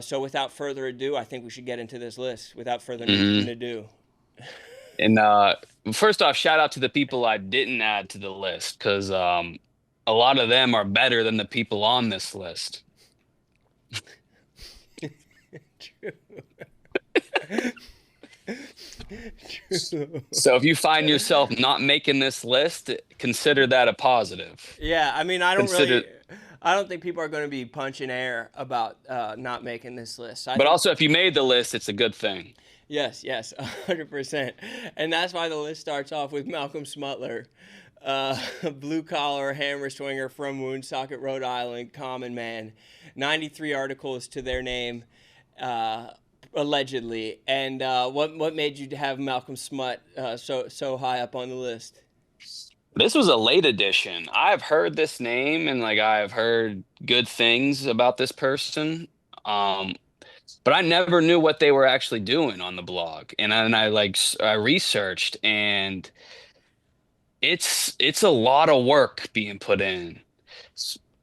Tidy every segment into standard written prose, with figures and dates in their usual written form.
So without further ado, I think we should get into this list without further hmm ado. And first off, shout out to the people I didn't add to the list because a lot of them are better than the people on this list. True. True. So if you find yourself not making this list, consider that a positive. Yeah, I mean, Consider, I don't think people are going to be punching air about not making this list. I but think, also if you made the list, it's a good thing. yes, yes, 100%. And that's why the list starts off with Malcolm Smutler, blue collar hammer swinger from Woonsocket, Rhode Island, common man. 93 articles to their name, uh, allegedly. And what made you have Malcolm Smut so high up on the list? This was a late edition. I've heard this name and like I've heard good things about this person. Um, but I never knew what they were actually doing on the blog. And then I researched and it's a lot of work being put in.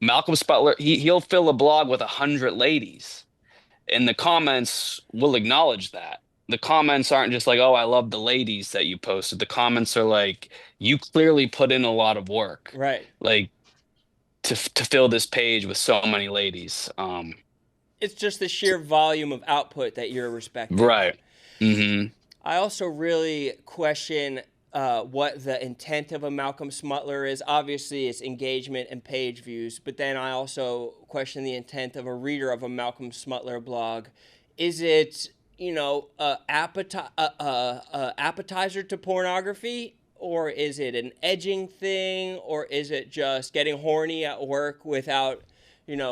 Malcolm Sputler, he'll fill a blog with 100 ladies, and the comments will acknowledge that. The comments aren't just like, "Oh, I love the ladies that you posted." The comments are like, "You clearly put in a lot of work, Right. like to fill this page with so many ladies." It's just the sheer volume of output that you're respecting. Right. hmm I also really question what the intent of a Malcolm Smutler is. Obviously, it's engagement and page views, but then I also question the intent of a reader of a Malcolm Smutler blog. Is it, appetizer to pornography? Or is it an edging thing? Or is it just getting horny at work without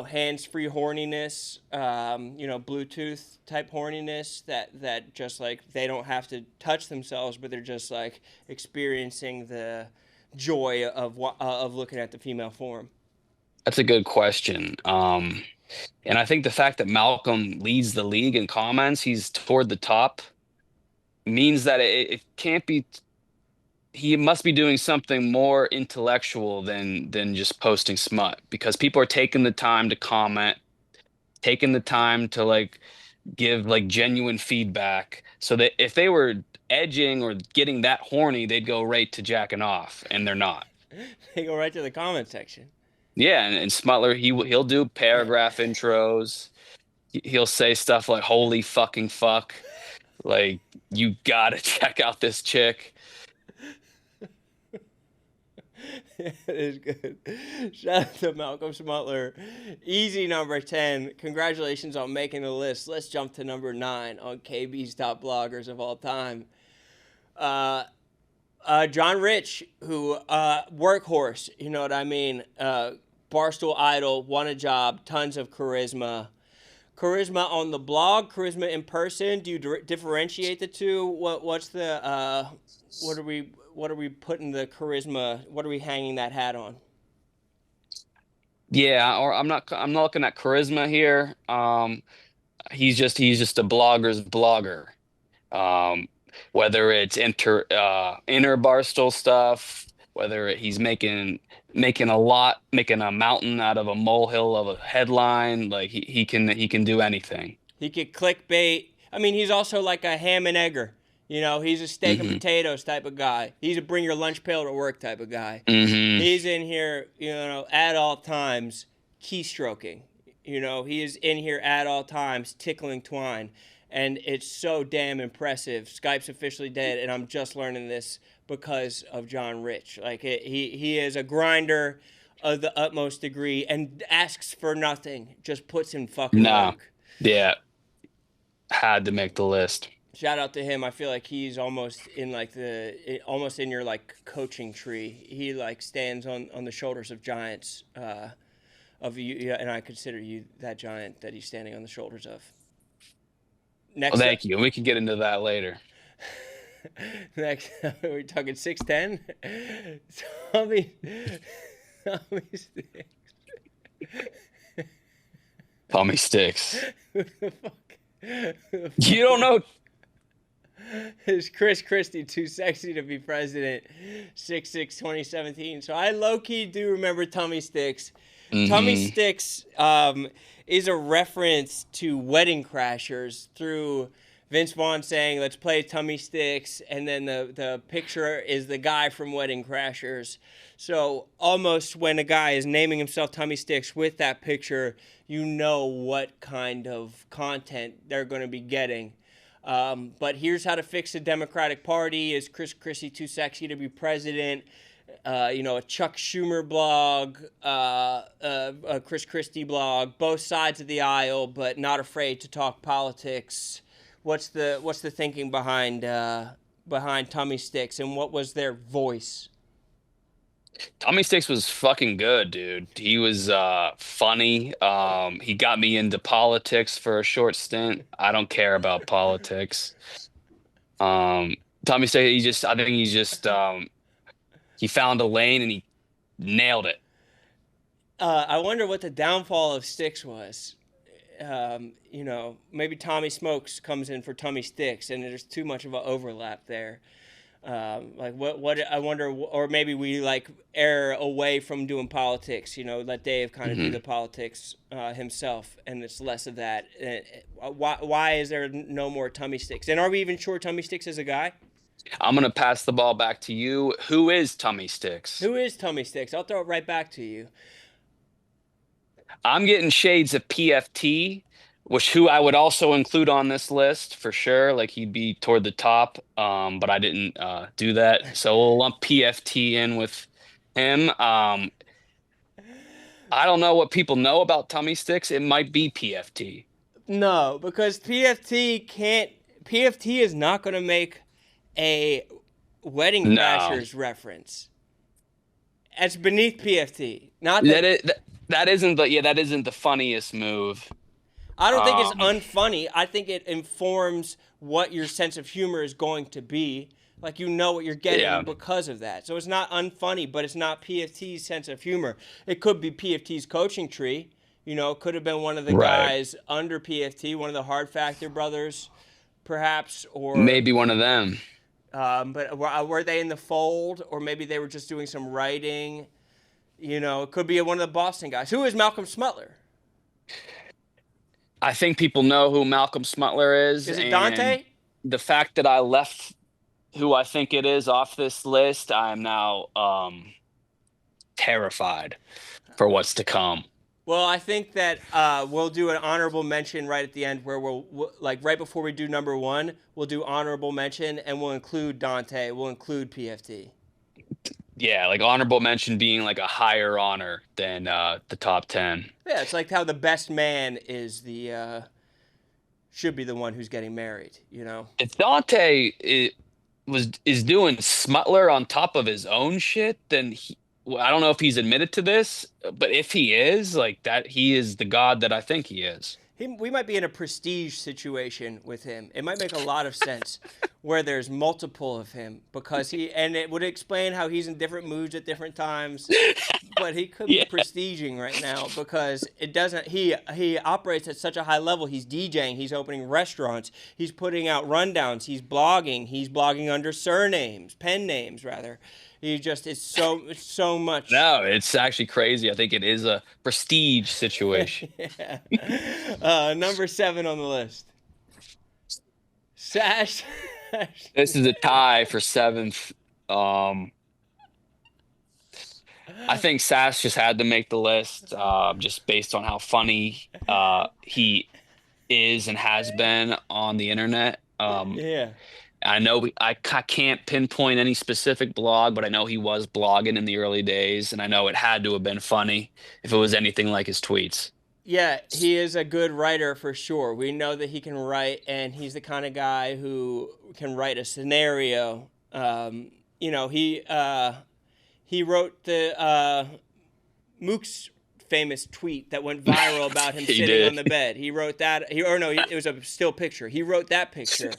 hands-free horniness, Bluetooth type horniness that just like they don't have to touch themselves, but they're just like experiencing the joy of looking at the female form. That's a good question. And I think the fact that Malcolm leads the league in comments, he's toward the top, means that it can't be. He must be doing something more intellectual than just posting smut because people are taking the time to comment, taking the time to like give like genuine feedback. So that if they were edging or getting that horny, they'd go right to jacking off, and they're not. They go right to the comment section. Yeah, and Smutler, he'll do paragraph intros. He'll say stuff like "Holy fucking fuck," like you gotta check out this chick. It is good. Shout out to Malcolm Smutler. Easy number 10. Congratulations on making the list. Let's jump to number 9 on KB's top bloggers of all time. Uh, John Rich, who workhorse, you know what I mean? Barstool Idol, won a job, tons of charisma. Charisma on the blog, charisma in person. Do you differentiate the two? What's the what are we putting the charisma? What are we hanging that hat on? Yeah, or I'm not looking at charisma here. He's just a blogger's blogger. Um, whether it's inner Barstool stuff, whether he's making a lot, making a mountain out of a molehill of a headline, like he can do anything. He could clickbait. I mean, he's also like a ham and egger. He's a steak and hmm potatoes type of guy. He's a bring your lunch pail to work type of guy. hmm He's in here, at all times, keystroking. He is in here at all times, tickling twine. And it's so damn impressive. Skype's officially dead, and I'm just learning this because of John Rich. Like, he is a grinder of the utmost degree and asks for nothing, just puts in fucking No, work. yeah, had to make the list. Shout out to him. I feel like he's almost in your like coaching tree. He like stands on the shoulders of giants. Of you, yeah, and I consider you that giant that he's standing on the shoulders of. Well, Next up, thank you. We can get into that later. next we're talking 6'10". Tommy, Tommy Sticks. Tommy Sticks. Who the fuck? Who the You fuck don't know. is Chris Christie too sexy to be president? 6'6", 2017. So I low key do remember Tommy Sticks. Tummy Mm-hmm. Sticks is a reference to Wedding Crashers through Vince Vaughn saying, "Let's play Tummy Sticks," and then the picture is the guy from Wedding Crashers. So almost when a guy is naming himself Tummy Sticks with that picture, you know what kind of content they're going to be getting. But here's how to fix the Democratic Party: is Chris Christie too sexy to be president? A Chuck Schumer blog, a Chris Christie blog, both sides of the aisle, but not afraid to talk politics. What's the thinking behind Tummy Sticks, and what was their voice? Tommy Sticks was fucking good, dude. He was funny. He got me into politics for a short stint. I don't care about politics. Um, Tommy Sticks, I think he found a lane and he nailed it. I wonder what the downfall of Sticks was. Maybe Tommy Smokes comes in for Tummy Sticks, and there's too much of an overlap there. Like what I wonder, or maybe we like err away from doing politics. Let Dave kind of do Hmm. the politics himself, and it's less of that. Why is there no more Tummy Sticks? And are we even sure Tummy Sticks is a guy? I'm gonna pass the ball back to you. Who is Tommy Sticks? Who is Tummy Sticks? I'll throw it right back to you. I'm getting shades of PFT, which who I would also include on this list for sure. Like he'd be toward the top, but I didn't do that. So we'll lump PFT in with him. I don't know what people know about tummy sticks. It might be PFT. No, because PFT can't. PFT is not going to make a Wedding No, Crashers reference. It's beneath PFT. Not that that is that isn't the yeah that isn't the funniest move. I don't think it's Um, unfunny. I think it informs what your sense of humor is going to be. Like you know what you're getting yeah, because of that. So it's not unfunny, but it's not PFT's sense of humor. It could be PFT's coaching tree. It could have been one of the right. guys under PFT, one of the Hard Factor brothers, perhaps, or Maybe one of them. but were they in the fold, or maybe they were just doing some writing? It could be one of the Boston guys. Who is Malcolm Smutler? I think people know who Malcolm Smutler is, Is it and Dante? the fact that I left who I think it is off this list, I am now terrified for what's to come. Well, I think that we'll do an honorable mention right at the end, where like right before we do number one, we'll do honorable mention, and we'll include Dante. We'll include PFT. Yeah, like honorable mention being like a higher honor than the top 10. Yeah, it's like how the best man is should be the one who's getting married. If is doing Smutler on top of his own shit, then well, I don't know if he's admitted to this, but if he is, like that, he is the god that I think he is. We might be in a prestige situation with him. It might make a lot of sense where there's multiple of him, because and it would explain how he's in different moods at different times. But he could be Yeah, prestiging right now because it doesn't. He operates at such a high level. He's DJing. He's opening restaurants. He's putting out rundowns. He's blogging. He's blogging under surnames, pen names rather. He just it's so much. no, it's actually crazy. I think it is a prestige situation. Yeah. Number 7 on the list. Sash. This is a tie for seventh. I think Sash just had to make the list, just based on how funny he is and has been on the internet. Yeah. I know I can't pinpoint any specific blog, but I know he was blogging in the early days, and I know it had to have been funny if it was anything like his tweets. Yeah, he is a good writer for sure. We know that he can write, and he's the kind of guy who can write a scenario. He wrote the Mook's famous tweet that went viral about him He sitting on the did. bed. He wrote that. It was a still picture. He wrote that picture.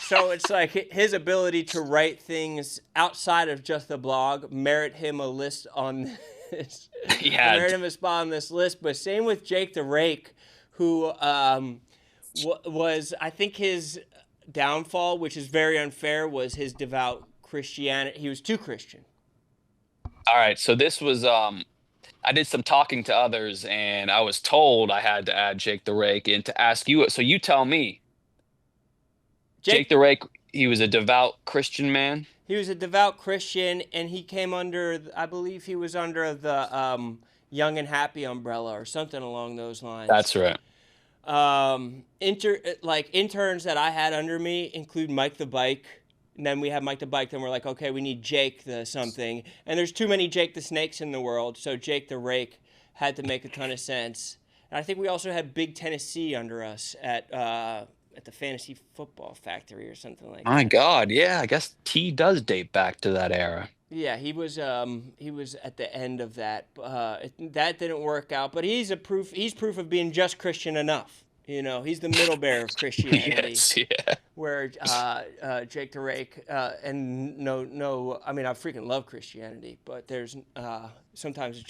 So it's like his ability to write things outside of just the blog merit him a list on this. He Merit had. him a spot on this list. But same with Jake the Rake, who was, I think, his downfall, which is very unfair, was his devout Christianity. He was too Christian. All right, so this was I did some talking to others, and I was told I had to add Jake the Rake and to ask you. So you tell me, Jake Jake, the Rake, he was a devout Christian man. he was a devout Christian, and he came under, I believe he was under the Young and Happy umbrella or something along those lines. That's right. Like interns that I had under me include Mike the Bike. And then we have Mike the Bike. Then we're like, okay, we need Jake the something. And there's too many Jake the Snakes in the world, so Jake the Rake had to make a ton of sense. And I think we also had Big Tennessee under us at the Fantasy Football Factory or something like My that. God, yeah, I guess T does date back to that era. Yeah, he was at the end of that. That didn't work out, but he's proof of being just Christian enough. You know, he's the middle bearer of Christianity. Yes, yeah. Where Jake the Rake and no, I mean I freaking love Christianity, but there's sometimes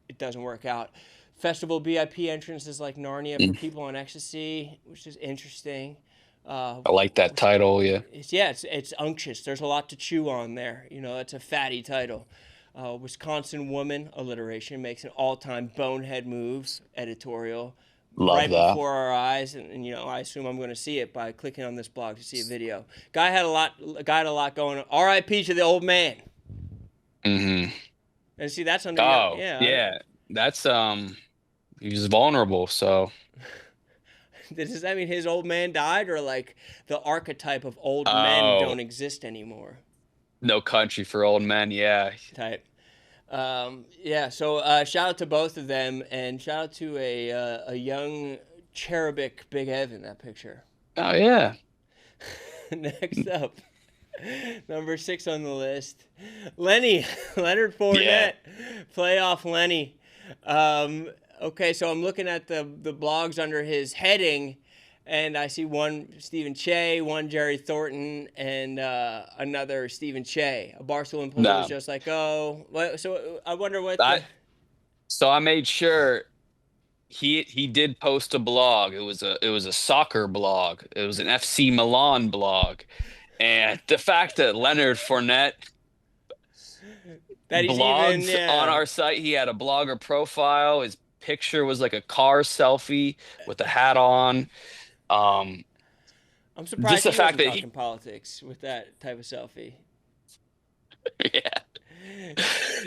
it doesn't work out. Festival VIP entrance is like Narnia for people on ecstasy, which is interesting. I like that title, yeah. It's unctuous. There's a lot to chew on there. You know, it's a fatty title. Wisconsin Woman alliteration makes an all-time bonehead move editorial Love right that. before our eyes, and you know, I assume I'm going to see it by clicking on this blog to see a video. Guy had a lot going on. R.I.P. to the old man. Mm-hmm. And see, that's under Oh, yeah. yeah. That's he was vulnerable, so Does that mean his old man died, or like the archetype of old men oh, don't exist anymore? no country for old men, yeah. Type. Yeah, so shout out to both of them, and shout out to a young cherubic Big Ev in that picture. Oh yeah. Next up, number 6 on the list, Leonard Fornette, Yeah. playoff Lenny. Okay, so I'm looking at the blogs under his heading, and I see one Stephen Che, one Jerry Thornton, and another Stephen Che. A Barstool employee No. was just like, oh, so I wonder what. So I made sure he did post a blog. It was a soccer blog. It was an FC Milan blog. And the fact that Leonard Fournette that he's blogs even, on our site, he had a blogger profile. His picture was like a car selfie with a hat on. I'm surprised just the he fact wasn't that talking politics with that type of selfie. yeah.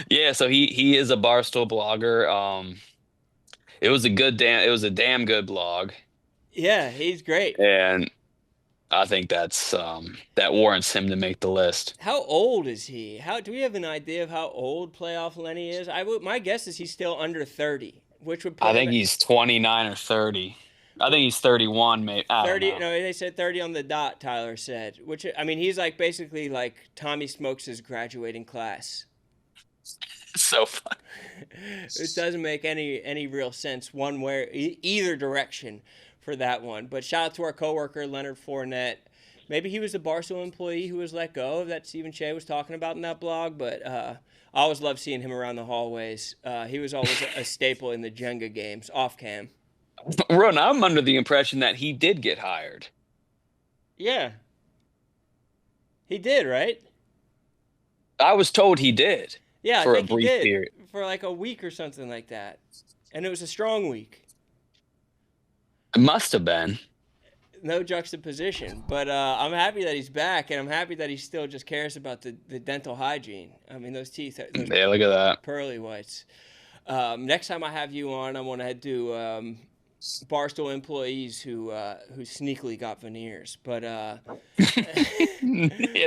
Yeah, so he is a Barstool blogger. It was a damn good blog. Yeah, he's great. And I think that warrants him to make the list. How old is he? How do we have an idea of how old playoff Lenny is? My guess is he's still under 30, which would put I him think at he's 29 or 30. I think he's 31, maybe. I don't 30. know. No, they said 30 on the dot. Tyler said, which I mean, he's like basically like Tommy Smokes' graduating class. So fun. It doesn't make any real sense one way either direction for that one. But shout out to our coworker Leonard Fournette. Maybe he was a Barstool employee who was let go that Stephen Che was talking about in that blog. But I always love seeing him around the hallways. He was always a staple in the Jenga games off cam. Ron, I'm under the impression that he did get hired. Yeah, he did, right? I was told he did Yeah, I for a think he brief did period. for like a week or something like that, and it was a strong week. It must have been. No juxtaposition, but I'm happy that he's back, and I'm happy that he still just cares about the dental hygiene. I mean, those teeth, those Yeah, look at that. pearly whites. Next time I have you on, I want to do Barstool employees who sneakily got veneers, but Yeah,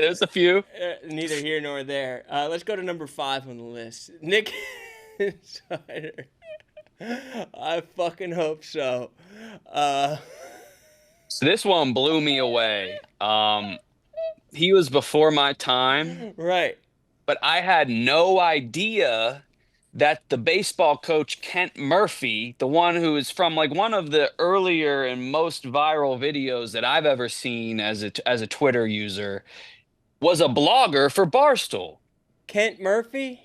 there's a few. neither here nor there. Let's go to number 5 on the list, Nick Snyder. I fucking hope so. So this one blew me away. He was before my time, Right. but I had no idea that the baseball coach Kent Murphy, the one who is from like one of the earlier and most viral videos that I've ever seen as a Twitter user, was a blogger for Barstool. Kent Murphy?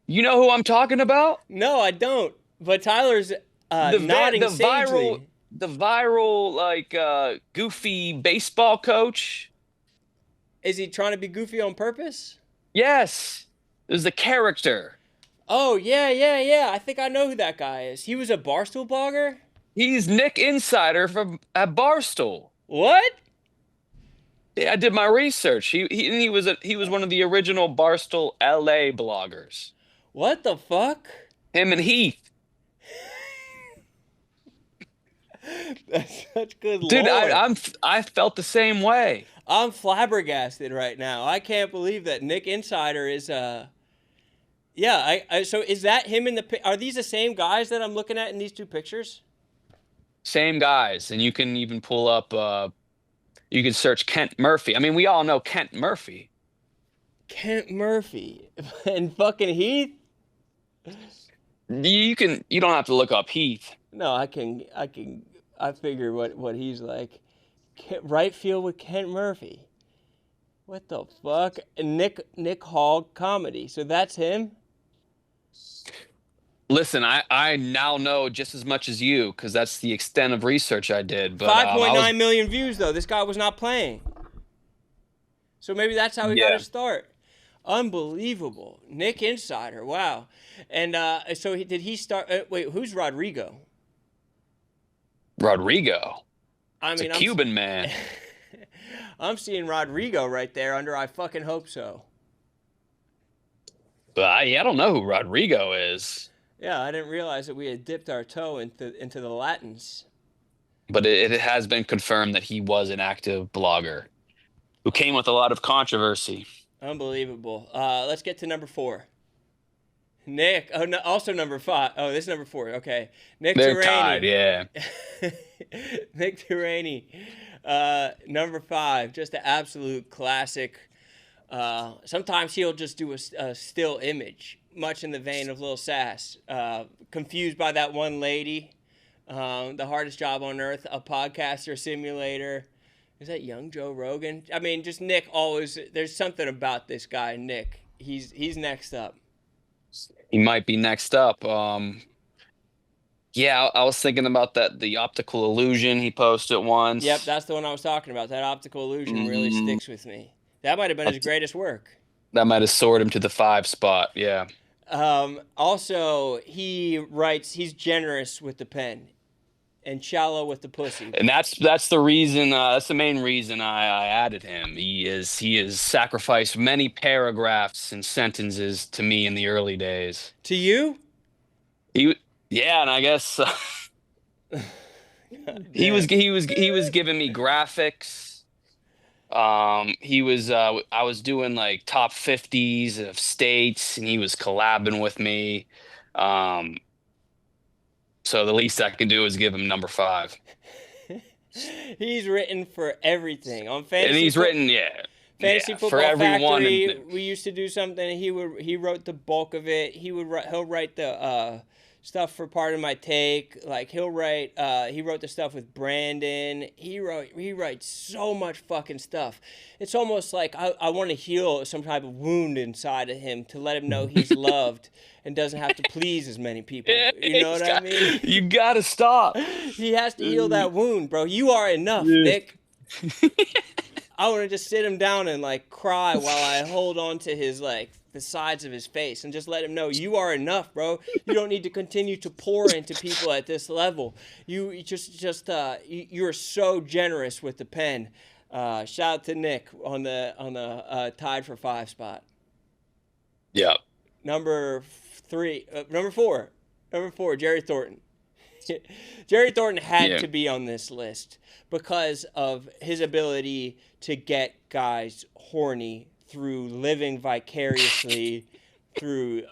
You know who I'm talking about? No, I don't. But Tyler's nodding sagely. The viral like goofy baseball coach. Is he trying to be goofy on purpose? Yes, it was the character. Oh, yeah. I think I know who that guy is. He was a Barstool blogger? He's Nick Insider from at Barstool. What? Yeah, I did my research. He was one of the original Barstool LA bloggers. What the fuck? Him and Heath. That's such good Dude, lore. I felt the same way. I'm flabbergasted right now. I can't believe that Nick Insider is yeah, so is that him in the are these the same guys that I'm looking at in these two pictures? Same guys, and you can even pull up. You can search Kent Murphy. I mean, we all know Kent Murphy. Kent Murphy and fucking Heath? You can. You don't have to look up Heath. No, I figure what he's like. Right field with Kent Murphy. What the fuck? Nick Hogg comedy. So that's him? Listen, I now know just as much as you because that's the extent of research I did. But 5.9 million views though. This guy was not playing. So maybe that's how he got his start. Unbelievable. Nick Insider. Wow. And so did he start wait, who's Rodrigo? Rodrigo. I It's mean, a Cuban man. I'm seeing Rodrigo right there under I fucking hope so. But I don't know who Rodrigo is. Yeah, I didn't realize that we had dipped our toe into the Latins. But it has been confirmed that he was an active blogger who came with a lot of controversy. Unbelievable. Let's get to number 4. Nick. Oh, no, also number 5. Oh, this is number 4. Okay. Nick They're Turaney. tied, yeah. Nick Turaney. Number 5. Just an absolute classic. Sometimes he'll just do a still image, much in the vein of Lil Sass. Confused by that one lady. The hardest job on earth, a podcaster simulator. Is that young Joe Rogan? I mean, just Nick always. There's something about this guy, Nick. He's next up. He might be next up. Yeah, I was thinking about the optical illusion he posted once. Yep, that's the one I was talking about. That optical illusion really sticks with me. That might have been his greatest work. That might have soared him to the 5 spot. Yeah. Also, he's generous with the pen and shallow with the pussy. And that's the reason. That's the main reason I added him. He has sacrificed many paragraphs and sentences to me in the early days. To you? Yeah, and I guess he was giving me graphics. I was doing like top 50s of states, and he was collabing with me. So the least I can do is give him number 5. He's written for everything on fantasy. And he's written, Fantasy Football for everyone. Factory. We used to do something. He wrote the bulk of it. He'll write the stuff for Part of My Take. Like he wrote the stuff with Brandon. He writes so much fucking stuff. It's almost like I want to heal some type of wound inside of him to let him know he's loved and doesn't have to please as many people. You know what I mean? You gotta stop. He has to heal that wound, bro. You are enough, Nick. I want to just sit him down and like cry while I hold on to his like the sides of his face and just let him know you are enough, bro. You don't need to continue to pour into people at this level. You're so generous with the pen. Shout out to Nick on the tied for 5 spot. Yeah. Number 4, Jerry Thornton. Jerry Thornton had to be on this list because of his ability to get guys horny through living vicariously through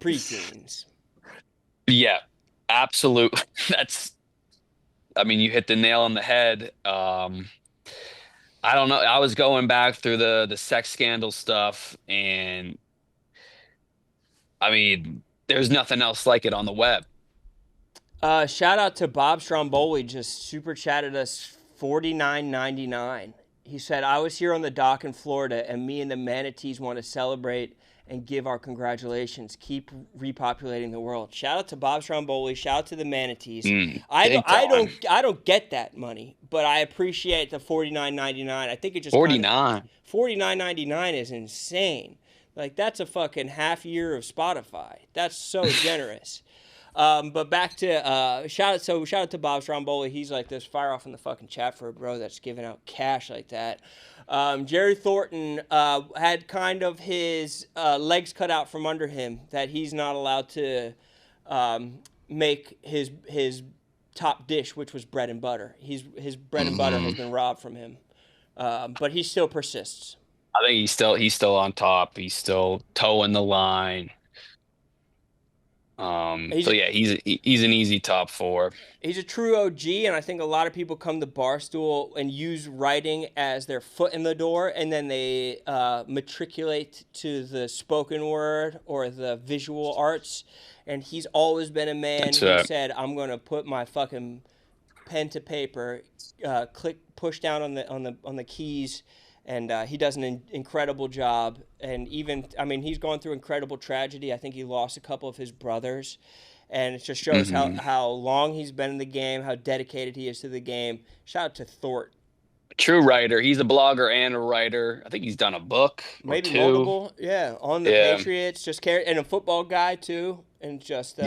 preteens. Yeah, absolutely. You hit the nail on the head. I don't know. I was going back through the sex scandal stuff, and there's nothing else like it on the web. Shout out to Bob Stromboli, just super chatted us $49.99. He said, I was here on the dock in Florida, and me and the manatees want to celebrate and give our congratulations. Keep repopulating the world. Shout out to Bob Stromboli. Shout out to the manatees. I don't get that money, but I appreciate the $49.99. I think it just $49. $49.99 is insane. Like that's a fucking half year of Spotify. That's so generous. But back to shout out to Bob Stromboli. He's like this. Fire off in the fucking chat for a bro that's giving out cash like that. Jerry Thornton had kind of his legs cut out from under him, that he's not allowed to make his top dish, which was bread and butter. His bread and butter has been robbed from him, but he still persists. I think he's still on top. He's still toeing the line. So yeah, he's an easy top 4. He's a true OG, and I think a lot of people come to Barstool and use writing as their foot in the door, and then they matriculate to the spoken word or the visual arts. And he's always been a man who said, "I'm gonna put my fucking pen to paper, push down on the keys." And he does an incredible job. And even, I mean, he's gone through incredible tragedy. I think he lost a couple of his brothers. And it just shows how long he's been in the game, how dedicated he is to the game. Shout out to Thornton. True writer. He's a blogger and a writer. I think he's done a book Maybe or 2. multiple. Yeah, on the Patriots. And a football guy, too. And just,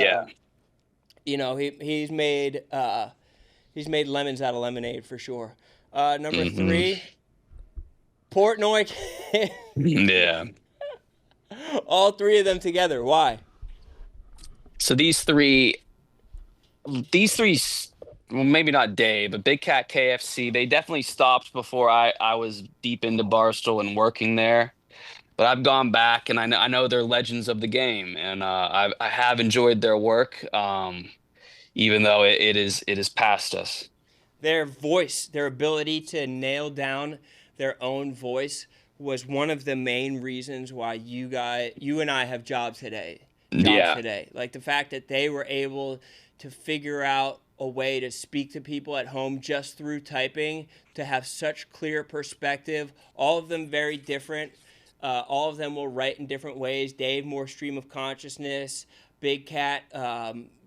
you know, he's made lemons out of lemonade for sure. Number 3. Portnoy. Yeah. All 3 of them together. Why? So these three, well, maybe not Dave, but Big Cat KFC, they definitely stopped before I was deep into Barstool and working there. But I've gone back, and I know they're legends of the game, and I have enjoyed their work, even though it is past us. Their voice, their ability to nail down their own voice was one of the main reasons why you and I have jobs today. Like the fact that they were able to figure out a way to speak to people at home just through typing, to have such clear perspective. All of them very different. All of them will write in different ways. Dave, more stream of consciousness. Big Cat,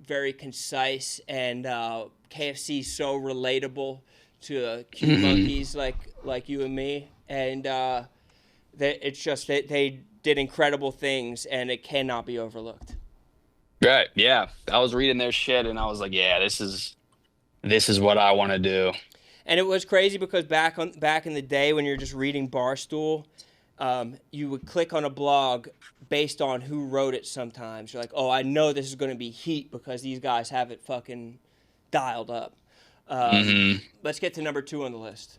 very concise. And KFC, so relatable to cute monkeys like you and me. And they did incredible things, and it cannot be overlooked. Right. Yeah. I was reading their shit, and I was like, yeah, this is what I want to do. And it was crazy because back in the day when you're just reading Barstool, you would click on a blog based on who wrote it sometimes. You're like, oh, I know this is going to be heat because these guys have it fucking dialed up. Let's get to number 2 on the list.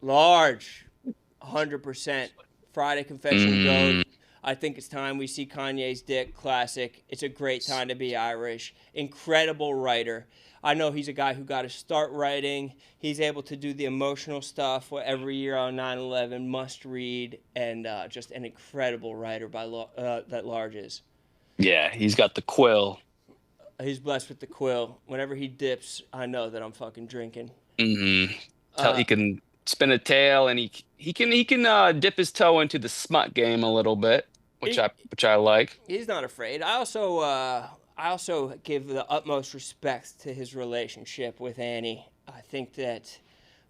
Large, 100%. Friday Confession GOAT. I think it's time we see Kanye's dick. Classic. It's a great time to be Irish. Incredible writer. I know he's a guy who got to start writing. He's able to do the emotional stuff every year on 9/11, must read, and just an incredible writer that Large is. Yeah, he's got the quill. He's blessed with the quill. Whenever he dips, I know that I'm fucking drinking. He can spin a tail, and he can dip his toe into the smut game a little bit, which I like. He's not afraid. I also give the utmost respect to his relationship with Annie. I think that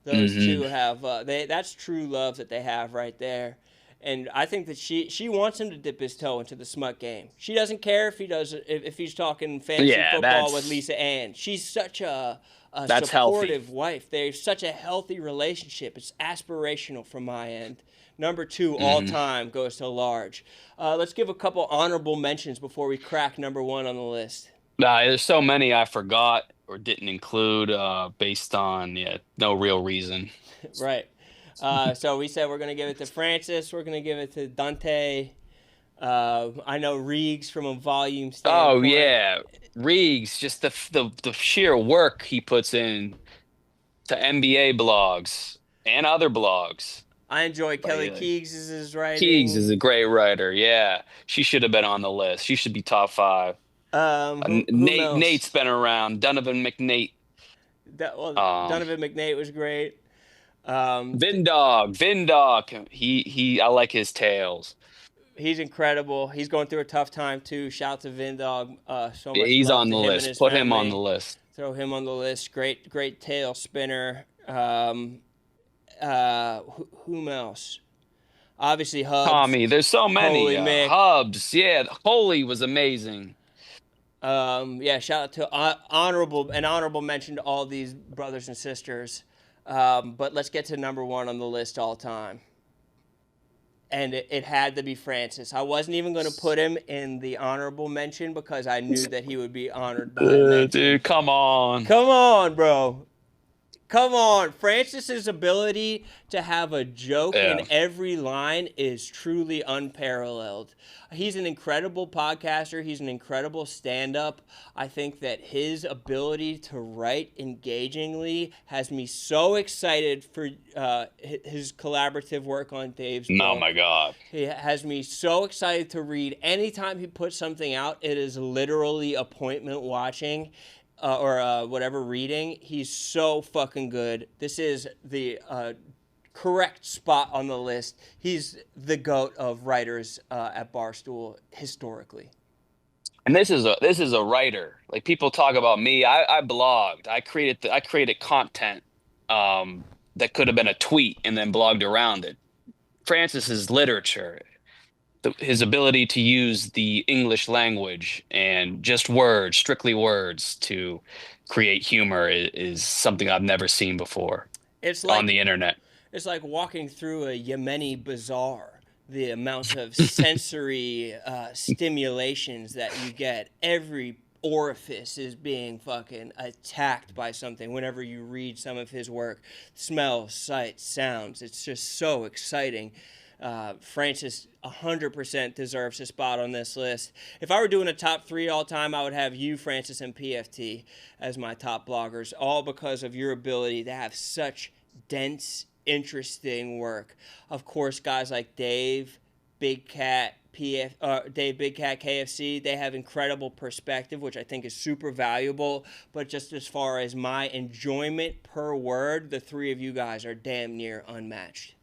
those two have that's true love that they have right there. And I think that she wants him to dip his toe into the smut game. She doesn't care if he's talking fantasy football with Lisa Ann. She's such a supportive wife. They're such a healthy relationship. It's aspirational from my end. Number 2 all time goes to Large. Let's give a couple honorable mentions before we crack number 1 on the list. There's so many I forgot or didn't include based on no real reason. Right. So we said we're going to give it to Francis. We're going to give it to Dante. I know Reegs from a volume standpoint. Oh, yeah. Reegs, just the sheer work he puts in to NBA blogs and other blogs. I enjoy Kelly Keegs' writing. Keegs is a great writer, yeah. She should have been on the list. She should be top 5. Nate's been around. Donovan McNate. Donovan McNate was great. Vindog. I like his tales. He's incredible. He's going through a tough time too. Shout to Vindog. So much. He's on the list. Put him on the list. Throw him on the list. Great tail spinner. Whom else? Obviously, Hubs, Tommy, there's so many. Holy Mick. Hubs, yeah, Holy was amazing. Yeah, shout out to honorable mention to all these brothers and sisters. But let's get to number one on the list all time. And it had to be Francis. I wasn't even going to put him in the honorable mention because I knew that he would be honored by a mention. Dude, come on. Come on, bro. Come on. Francis's ability to have a joke in every line is truly unparalleled. He's an incredible podcaster. He's an incredible stand-up. I think that his ability to write engagingly has me so excited for his collaborative work on Dave's book. Oh, my God. He has me so excited to read. Anytime he puts something out, it is literally appointment watching. Or whatever reading. He's so fucking good. This is the correct spot on the list. He's the GOAT of writers at Barstool historically. And this is a writer. Like, people talk about me. I blogged. I created content that could have been a tweet and then blogged around it. Francis's literature, his ability to use the English language and just words, strictly words, to create humor is something I've never seen before. It's like, on the internet. It's like walking through a Yemeni bazaar. The amount of sensory stimulations that you get. Every orifice is being fucking attacked by something whenever you read some of his work. Smells, sights, sounds. It's just so exciting. Francis 100% deserves a spot on this list. If I were doing a top 3 all time, I would have you, Francis, and PFT as my top bloggers, all because of your ability to have such dense, interesting work. Of course, guys like Dave, Big Cat, Dave Big Cat KFC, they have incredible perspective, which I think is super valuable. But just as far as my enjoyment per word, the three of you guys are damn near unmatched.